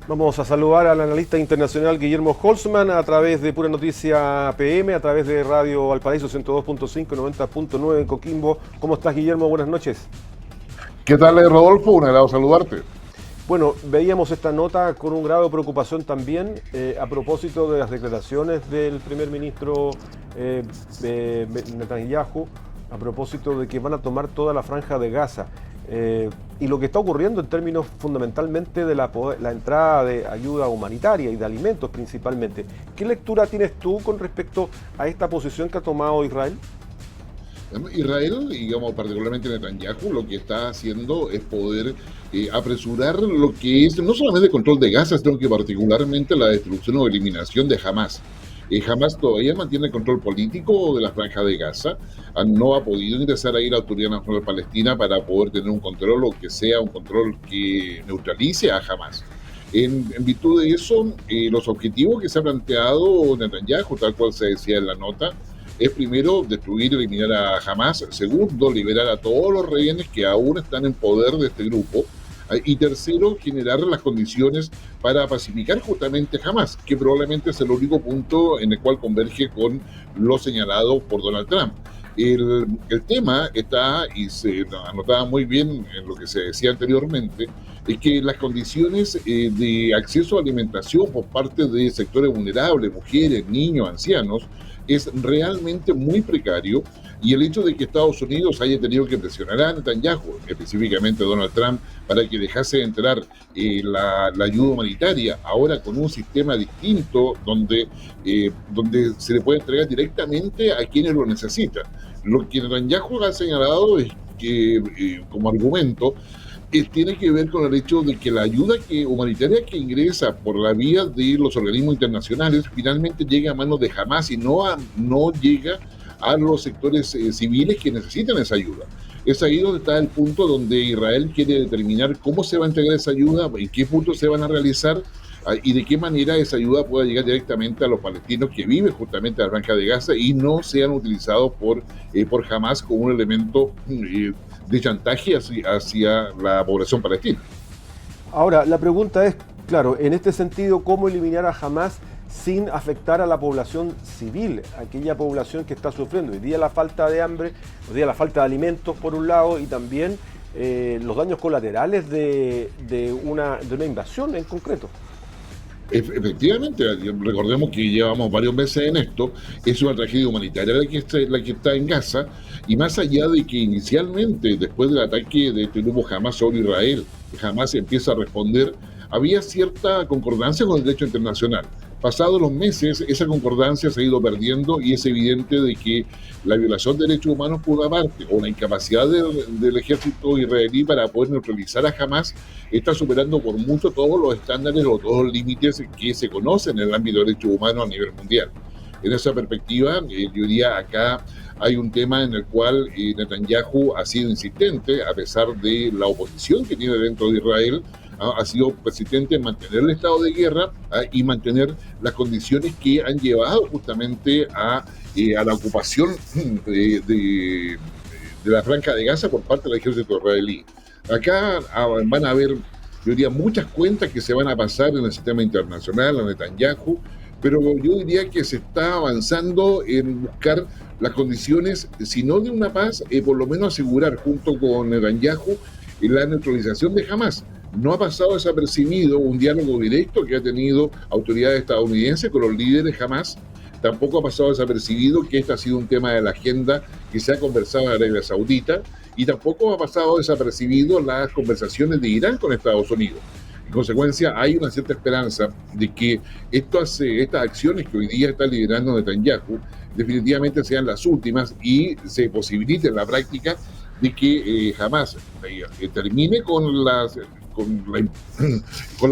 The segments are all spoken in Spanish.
Vamos a saludar al analista internacional Guillermo Holzman a través de Pura Noticia PM, a través de Radio Valparaíso 102.5, 90.9 en Coquimbo. ¿Cómo estás, Guillermo? Buenas noches. ¿Qué tal, Rodolfo? Un agrado saludarte. Bueno, veíamos esta nota con un grado de preocupación también a propósito de las declaraciones del primer ministro Netanyahu, a propósito de que van a tomar toda la franja de Gaza. Y lo que está ocurriendo en términos fundamentalmente de la entrada de ayuda humanitaria y de alimentos principalmente. ¿Qué lectura tienes tú con respecto a esta posición que ha tomado Israel? Israel, digamos, particularmente Netanyahu, lo que está haciendo es poder apresurar lo que es no solamente el control de Gaza, sino que particularmente la destrucción o eliminación de Hamas. Hamas todavía mantiene el control político de la franja de Gaza. No ha podido ingresar ahí la Autoridad Nacional Palestina para poder tener un control o que sea un control que neutralice a Hamas. En virtud de eso, los objetivos que se ha planteado Netanyahu, tal cual se decía en la nota, es primero destruir y eliminar a Hamas, segundo, liberar a todos los rehenes que aún están en poder de este grupo, y tercero, generar las condiciones para pacificar justamente Hamas, que probablemente es el único punto en el cual converge con lo señalado por Donald Trump. El tema está, y se anotaba muy bien en lo que se decía anteriormente, es que las condiciones de acceso a alimentación por parte de sectores vulnerables, mujeres, niños, ancianos, es realmente muy precario, y el hecho de que Estados Unidos haya tenido que presionar a Netanyahu, específicamente a Donald Trump, para que dejase de entrar la ayuda humanitaria, ahora con un sistema distinto donde se le puede entregar directamente a quienes lo necesitan. Lo que Netanyahu ha señalado es que, como argumento, tiene que ver con el hecho de que la ayuda humanitaria que ingresa por la vía de los organismos internacionales finalmente llega a manos de Hamas y no llega a los sectores civiles que necesitan esa ayuda. Es ahí donde está el punto donde Israel quiere determinar cómo se va a entregar esa ayuda, en qué puntos se van a realizar y de qué manera esa ayuda pueda llegar directamente a los palestinos que viven justamente en la franja de Gaza y no sean utilizados por Hamas como un elemento de chantaje hacia la población palestina. Ahora, la pregunta es, claro, en este sentido, ¿cómo eliminar a Hamas sin afectar a la población civil, aquella población que está sufriendo hoy día la falta de hambre, hoy día la falta de alimentos por un lado, y también los daños colaterales de una invasión en concreto? Efectivamente, recordemos que llevamos varios meses en esto, es una tragedia humanitaria la que está en Gaza, y más allá de que inicialmente, después del ataque de este grupo Hamas sobre Israel, Hamas empieza a responder, había cierta concordancia con el derecho internacional. Pasados los meses, esa concordancia se ha ido perdiendo y es evidente de que la violación de derechos humanos por una parte o la incapacidad del ejército israelí para poder neutralizar a Hamas está superando por mucho todos los estándares o todos los límites que se conocen en el ámbito de derechos humanos a nivel mundial. En esa perspectiva, yo diría acá hay un tema en el cual Netanyahu ha sido insistente, a pesar de la oposición que tiene dentro de Israel, ha sido persistente en mantener el estado de guerra y mantener las condiciones que han llevado justamente a la ocupación de la franja de Gaza por parte del ejército israelí. Acá van a haber, yo diría, muchas cuentas que se van a pasar en el sistema internacional a Netanyahu, pero yo diría que se está avanzando en buscar las condiciones, si no de una paz, por lo menos asegurar junto con Netanyahu la neutralización de Hamas. No ha pasado desapercibido un diálogo directo que ha tenido autoridades estadounidenses con los líderes Hamas. Tampoco ha pasado desapercibido que este ha sido un tema de la agenda que se ha conversado en Arabia Saudita, y tampoco ha pasado desapercibido las conversaciones de Irán con Estados Unidos. En consecuencia, hay una cierta esperanza de que estas acciones que hoy día está liderando Netanyahu definitivamente sean las últimas y se posibilite en la práctica de que Hamas termine con la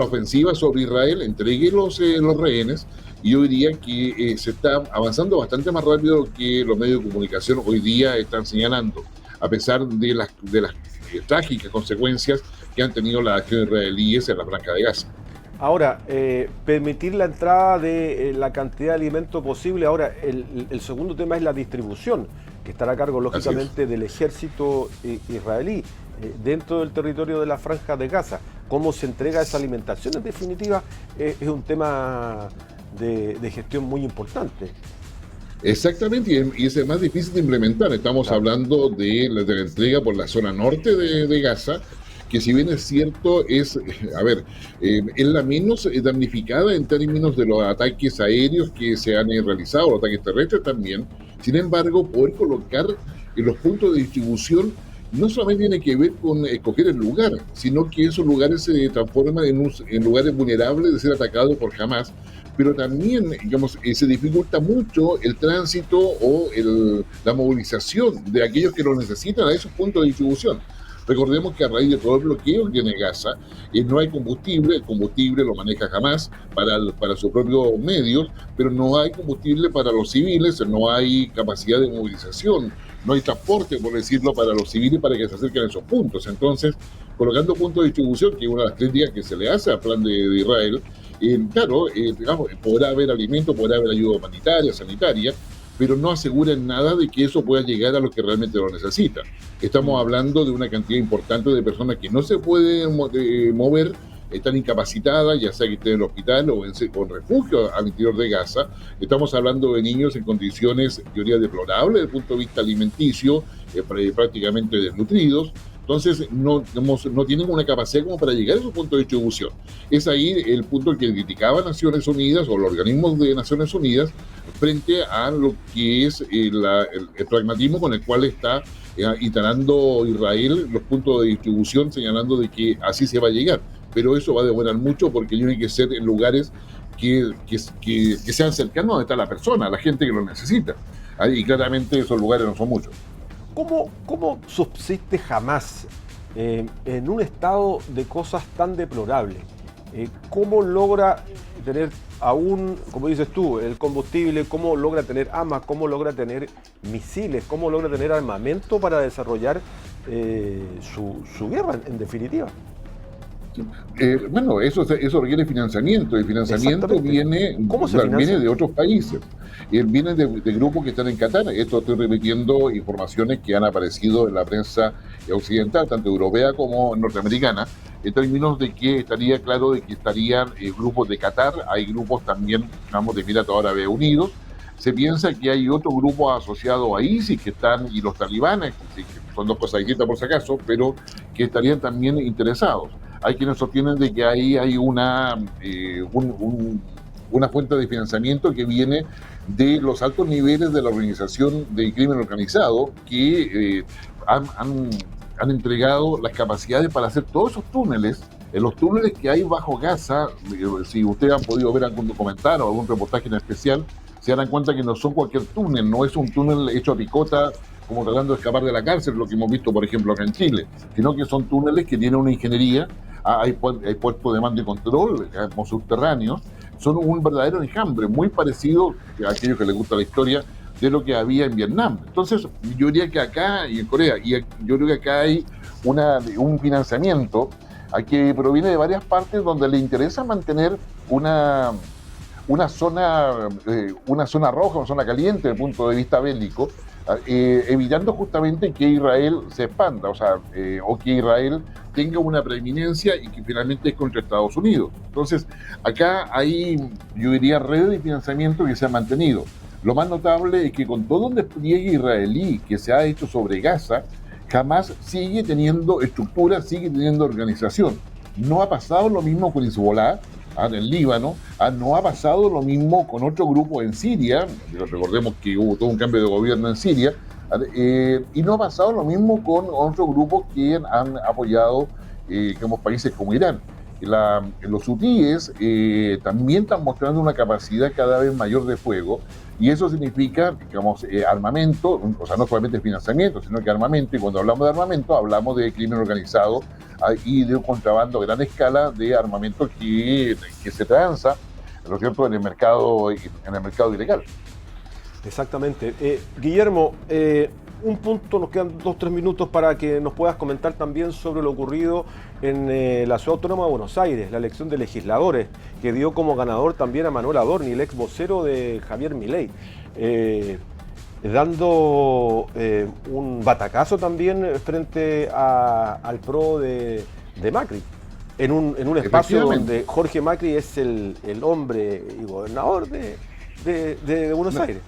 ofensiva sobre Israel, entregue los rehenes, y yo diría que se está avanzando bastante más rápido que los medios de comunicación hoy día están señalando, a pesar de las trágicas consecuencias que han tenido las acciones israelíes en la franja de Gaza. Ahora, permitir la entrada de la cantidad de alimento posible. Ahora, el segundo tema es la distribución, que estará a cargo, lógicamente, del ejército israelí. dentro del territorio de la Franja de Gaza. ¿Cómo se entrega esa alimentación? En definitiva, es un tema de gestión muy importante. Exactamente, y es el más difícil de implementar. Estamos hablando de la entrega por la zona norte de Gaza, que si bien es cierto, es la menos damnificada en términos de los ataques aéreos que se han realizado, los ataques terrestres también. Sin embargo, poder colocar en los puntos de distribución no solamente tiene que ver con escoger el lugar, sino que esos lugares se transforman en lugares vulnerables de ser atacados por Hamas, pero también, digamos, se dificulta mucho el tránsito o la movilización de aquellos que lo necesitan a esos puntos de distribución. Recordemos que a raíz de todo el bloqueo que tiene Gaza, no hay combustible, el combustible lo maneja Hamas para sus propios medios, pero no hay combustible para los civiles, no hay capacidad de movilización, no hay transporte, por decirlo, para los civiles para que se acerquen a esos puntos. Entonces, colocando puntos de distribución, que es una de las críticas que se le hace al plan de Israel, digamos, podrá haber alimento, podrá haber ayuda humanitaria, sanitaria, pero no aseguran nada de que eso pueda llegar a los que realmente lo necesitan. Estamos hablando de una cantidad importante de personas que no se pueden mover, están incapacitadas, ya sea que estén en el hospital o en refugio al interior de Gaza. Estamos hablando de niños en condiciones, en teoría, deplorables desde el punto de vista alimenticio, prácticamente desnutridos. Entonces, no tienen una capacidad como para llegar a esos puntos de distribución. Es ahí el punto que criticaba Naciones Unidas o los organismos de Naciones Unidas frente a lo que es el pragmatismo con el cual está instalando Israel los puntos de distribución, señalando de que así se va a llegar. Pero eso va a demorar mucho porque tiene que ser en lugares que sean cercanos a donde está la persona, la gente que lo necesita. Y claramente esos lugares no son muchos. ¿Cómo subsiste Hamas en un estado de cosas tan deplorables? ¿Cómo logra tener aún, como dices tú, el combustible? ¿Cómo logra tener armas? ¿Cómo logra tener misiles? ¿Cómo logra tener armamento para desarrollar su guerra, en definitiva? Bueno, eso requiere financiamiento. El financiamiento viene de otros países. Viene de grupos que están en Qatar. Esto estoy repitiendo informaciones que han aparecido en la prensa occidental, tanto europea como norteamericana, en términos de que estaría claro de que estarían grupos de Qatar, hay grupos también, digamos, de Emiratos Árabes Unidos. Se piensa que hay otro grupo asociado a ISIS que están, y los talibanes, que son dos cosas distintas por si acaso, pero que estarían también interesados. Hay quienes sostienen de que ahí hay una fuente de financiamiento que viene de los altos niveles de la organización del crimen organizado que han entregado las capacidades para hacer todos esos túneles. En los túneles que hay bajo Gaza, si ustedes han podido ver algún documental o algún reportaje en especial, se darán cuenta que no son cualquier túnel, no es un túnel hecho a picota como tratando de escapar de la cárcel, lo que hemos visto, por ejemplo, acá en Chile, sino que son túneles que tienen una ingeniería, hay puestos de mando y control, subterráneos, son un verdadero enjambre, muy parecido a aquellos que les gusta la historia de lo que había en Vietnam. Entonces, yo diría que acá, y en Corea, yo creo que acá hay un financiamiento que proviene de varias partes donde le interesa mantener una zona roja, una zona caliente desde el punto de vista bélico, evitando justamente que Israel se expanda, o que Israel tenga una preeminencia y que finalmente es contra Estados Unidos. Entonces, acá hay, yo diría, redes de financiamiento que se han mantenido. Lo más notable es que con todo un despliegue israelí que se ha hecho sobre Gaza, Hamas sigue teniendo estructura, sigue teniendo organización. No ha pasado lo mismo con Hezbollah, en el Líbano, no ha pasado lo mismo con otro grupo en Siria, recordemos que hubo todo un cambio de gobierno en Siria, y no ha pasado lo mismo con otros grupos que han apoyado países como Irán. Los hutíes también están mostrando una capacidad cada vez mayor de fuego, y eso significa, armamento, no solamente financiamiento, sino que armamento, y cuando hablamos de armamento hablamos de crimen organizado y de un contrabando a gran escala de armamento que se transa, ¿no es cierto?, en el mercado ilegal. Exactamente. Guillermo, un punto, nos quedan 2-3 minutos para que nos puedas comentar también sobre lo ocurrido en la Ciudad Autónoma de Buenos Aires, la elección de legisladores, que dio como ganador también a Manuel Adorni, el ex vocero de Javier Milei. dando un batacazo también frente al PRO de Macri, en un espacio donde Jorge Macri es el hombre y gobernador de Buenos Aires.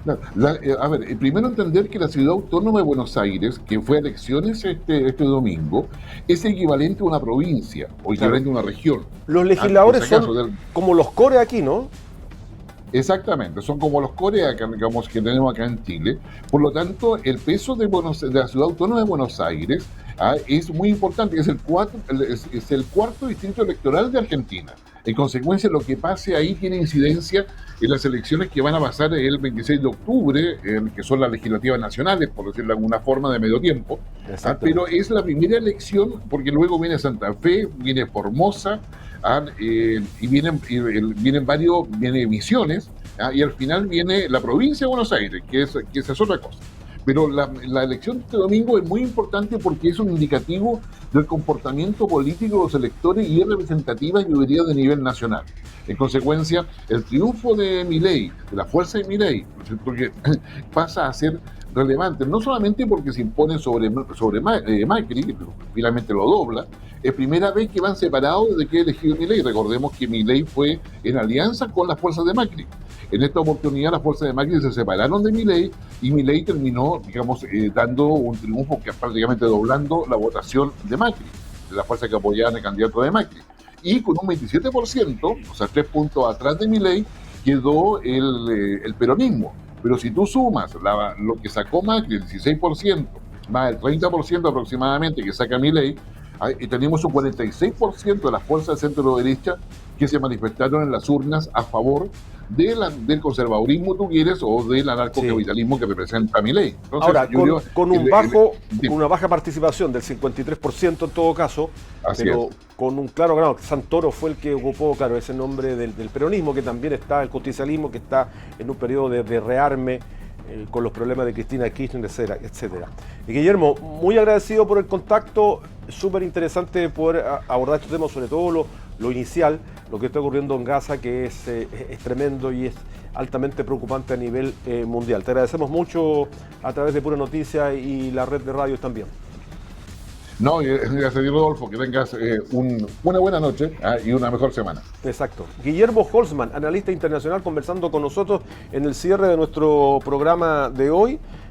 A ver, primero entender que la Ciudad Autónoma de Buenos Aires, que fue a elecciones este domingo, es equivalente a una provincia o equivalente a una región. Los legisladores son como los core aquí, ¿no? Exactamente, son como los coreas digamos, que tenemos acá en Chile. Por lo tanto, el peso de la Ciudad Autónoma de Buenos Aires es muy importante, es el cuarto distrito electoral de Argentina. En consecuencia, lo que pase ahí tiene incidencia en las elecciones que van a pasar el 26 de octubre, que son las legislativas nacionales, por decirlo de alguna forma, de medio tiempo. Pero es la primera elección, porque luego viene Santa Fe, viene Formosa, y vienen Misiones, y al final viene la provincia de Buenos Aires, que esa es otra cosa. Pero la elección de este domingo es muy importante porque es un indicativo del comportamiento político de los electores y es representativa, yo diría, de nivel nacional. En consecuencia, el triunfo de Milei, de la fuerza de Milei, porque pasa a ser relevante, no solamente porque se impone sobre Macri, que finalmente lo dobla, es primera vez que van separados desde que elegido Milei. Recordemos que Milei fue en alianza con las fuerzas de Macri. En esta oportunidad las fuerzas de Macri se separaron de Milei y Milei terminó, digamos, dando un triunfo que prácticamente doblando la votación de Macri, de las fuerzas que apoyaban al candidato de Macri. Y con un 27%, o sea, 3 puntos atrás de Milei, quedó el peronismo. Pero si tú sumas lo que sacó Macri, el 16%, más el 30% aproximadamente que saca Milei, y tenemos un 46% de las fuerzas de centro-derecha que se manifestaron en las urnas a favor del conservadurismo, tú quieres, o del anarcocapitalismo que representa Milei. Entonces, ahora, con una baja participación del 53% en todo caso, pero con un claro grado, Santoro fue el que ocupó, claro, ese nombre del peronismo, que también está el justicialismo, que está en un periodo de rearme con los problemas de Cristina Kirchner, etcétera. Y Guillermo, muy agradecido por el contacto, súper interesante poder abordar estos temas, sobre todo lo inicial, lo que está ocurriendo en Gaza, que es tremendo y es altamente preocupante a nivel mundial. Te agradecemos mucho a través de Pura Noticia y la red de radios también. No, gracias, Rodolfo, que tengas una buena noche y una mejor semana. Exacto. Guillermo Holzman, analista internacional, conversando con nosotros en el cierre de nuestro programa de hoy.